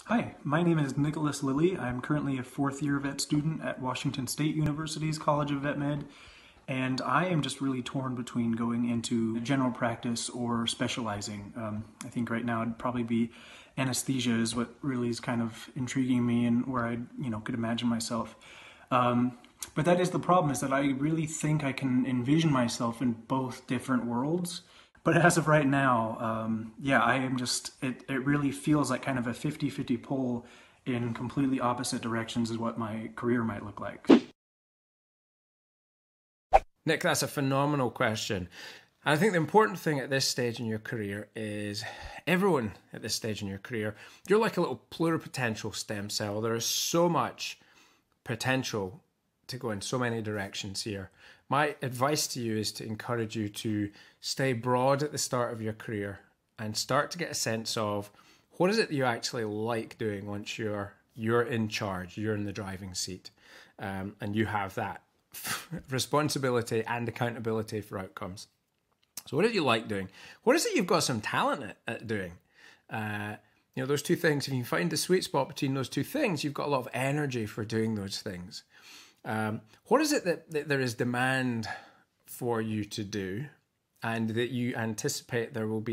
Hi, my name is Nicholas Lilly. I'm currently a fourth year vet student at Washington State University's College of Vet Med, and I am just really torn between going into general practice or specializing. I think right now it'd probably be anesthesia is what really is kind of intriguing me and where I, could imagine myself. But that is the problem, is that I really think I can envision myself in both different worlds. But as of right now, yeah, I am just, it really feels like kind of a 50-50 pull in completely opposite directions is what my career might look like. Nick, that's a phenomenal question. I think the important thing at this stage in your career is everyone at this stage in your career, you're like a little pluripotential stem cell. There is so much potential to go in so many directions here. My advice to you is to encourage you to stay broad at the start of your career and start to get a sense of what is it that you actually like doing once you're in charge, you're in the driving seat, and you have that responsibility and accountability for outcomes. So what do you like doing? What is it you've got some talent at doing? Those two things, if you find the sweet spot between those two things, you've got a lot of energy for doing those things. What is it that there is demand for you to do and that you anticipate there will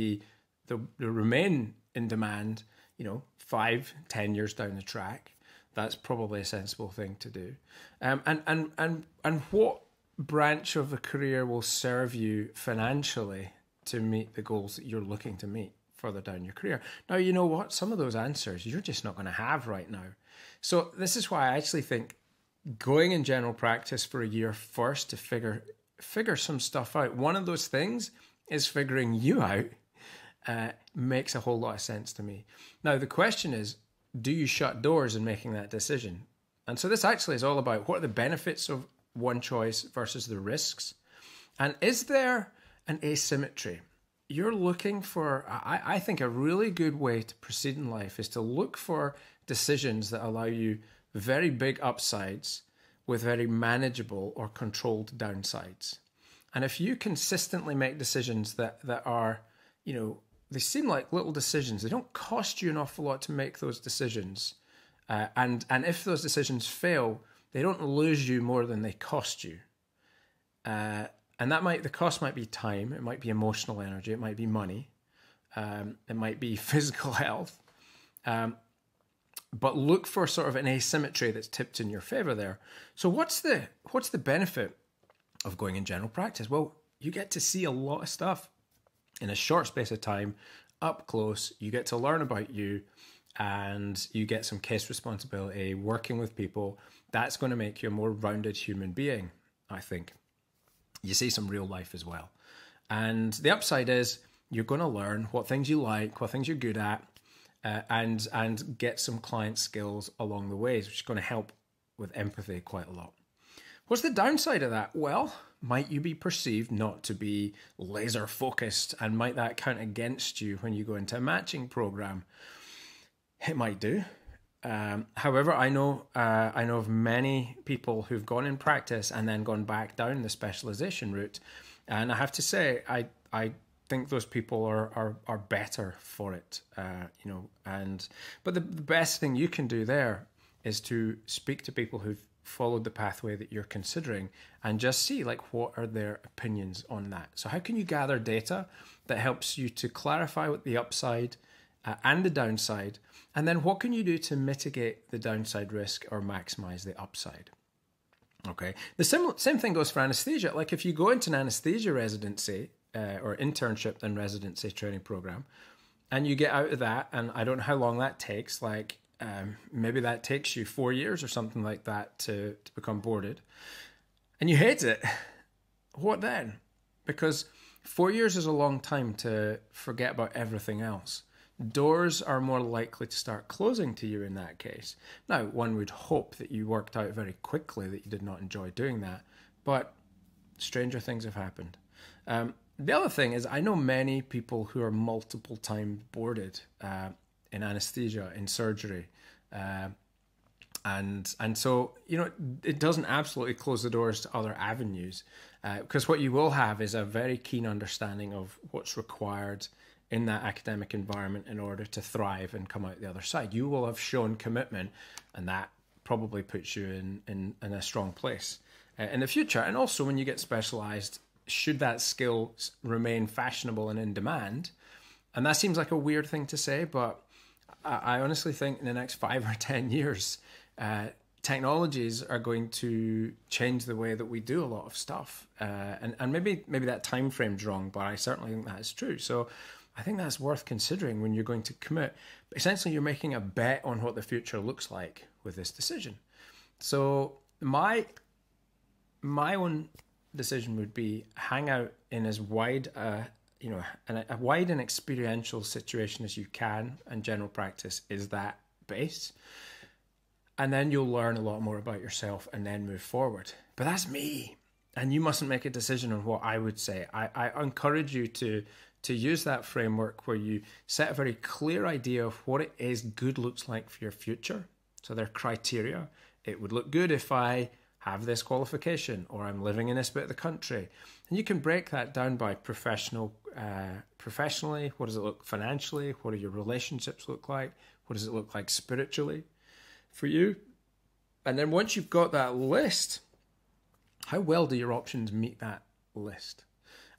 remain in demand, 5-10 years down the track? That's probably a sensible thing to do. And what branch of a career will serve you financially to meet the goals that you're looking to meet further down your career? Now, you know what? Some of those answers you're just not going to have right now. So this is why I actually think going in general practice for a year first to figure some stuff out. One of those things is figuring you out. Makes a whole lot of sense to me. Now, the question is, do you shut doors in making that decision? And so this actually is all about what are the benefits of one choice versus the risks. And is there an asymmetry? You're looking for, I think a really good way to proceed in life is to look for decisions that allow you very big upsides with very manageable or controlled downsides. And if you consistently make decisions that are, they seem like little decisions. They don't cost you an awful lot to make those decisions. And if those decisions fail, they don't lose you more than they cost you. And the cost might be time, it might be emotional energy, it might be money, it might be physical health. But look for sort of an asymmetry that's tipped in your favor there. So what's the benefit of going in general practice? Well, you get to see a lot of stuff in a short space of time, up close. You get to learn about you, and you get some case responsibility, working with people. That's going to make you a more rounded human being, I think. You see some real life as well. And the upside is you're going to learn what things you like, what things you're good at, and get some client skills along the way, which is going to help with empathy quite a lot. What's the downside of that? Well, might you be perceived not to be laser focused, and might that count against you when you go into a matching program? It might do. However, I know of many people who've gone in practice and then gone back down the specialization route, and I have to say, I think those people are better for it, But the best thing you can do there is to speak to people who've followed the pathway that you're considering and just see what are their opinions on that. So how can you gather data that helps you to clarify what the upside and the downside, and then what can you do to mitigate the downside risk or maximize the upside? Okay, the same thing goes for anesthesia. Like if you go into an anesthesia residency or internship and residency training program, and you get out of that, and I don't know how long that takes, maybe that takes you 4 years or something like that to become boarded, and you hate it, what then? Because 4 years is a long time to forget about everything else. Doors are more likely to start closing to you in that case. Now, one would hope that you worked out very quickly that you did not enjoy doing that, but stranger things have happened. The other thing is, I know many people who are multiple times boarded in anesthesia, in surgery, and so it doesn't absolutely close the doors to other avenues, because what you will have is a very keen understanding of what's required in that academic environment in order to thrive and come out the other side. You will have shown commitment, and that probably puts you in a strong place in the future. And also when you get specialized, should that skill remain fashionable and in demand, and that seems like a weird thing to say, but I honestly think in the next 5 or 10 years, technologies are going to change the way that we do a lot of stuff. And maybe that time frame's wrong, but I certainly think that is true. So I think that's worth considering when you're going to commit. But essentially, you're making a bet on what the future looks like with this decision. So my own decision would be hang out in as wide a wide and experiential situation as you can, and general practice is that base. And then you'll learn a lot more about yourself and then move forward. But that's me. And you mustn't make a decision on what I would say. I encourage you to use that framework where you set a very clear idea of what it is good looks like for your future. So there are criteria. It would look good if I have this qualification, or I'm living in this bit of the country. And you can break that down by professionally. What does it look financially? What do your relationships look like? What does it look like spiritually for you? And then once you've got that list, how well do your options meet that list?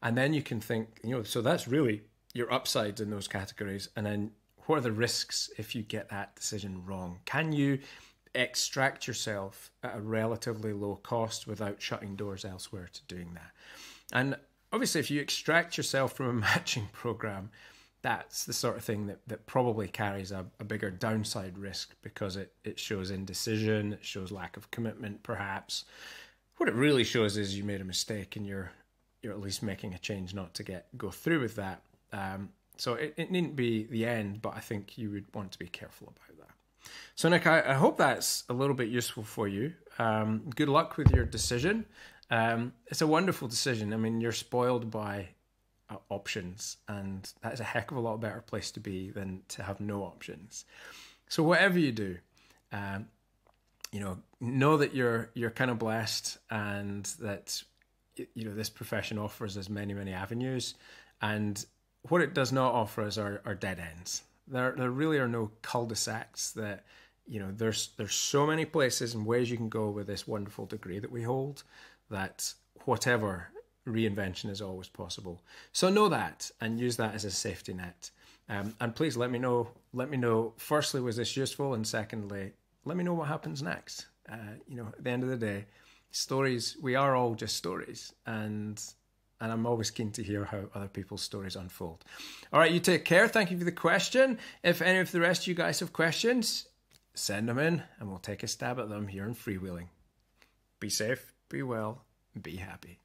And then you can think, so that's really your upsides in those categories. And then what are the risks if you get that decision wrong? Can you extract yourself at a relatively low cost without shutting doors elsewhere to doing that? And obviously, if you extract yourself from a matching program, that's the sort of thing that probably carries a bigger downside risk, because it shows indecision, it shows lack of commitment, perhaps. What it really shows is you made a mistake and you're at least making a change not to go through with that. So it needn't be the end, but I think you would want to be careful about that. So Nick, I hope that's a little bit useful for you. Good luck with your decision. It's a wonderful decision. I mean, you're spoiled by options, and that is a heck of a lot better place to be than to have no options. So whatever you do, know that you're kind of blessed, and that this profession offers us many, many avenues, and what it does not offer us are dead ends. There really are no cul-de-sacs. That there's so many places and ways you can go with this wonderful degree that we hold, that whatever reinvention is always possible. So know that, and use that as a safety net. And please let me know, firstly, was this useful? And secondly, let me know what happens next. At the end of the day, stories, we are all just stories. And I'm always keen to hear how other people's stories unfold. All right, you take care. Thank you for the question. If any of the rest of you guys have questions, send them in and we'll take a stab at them here in Freewheeling. Be safe, be well, and be happy.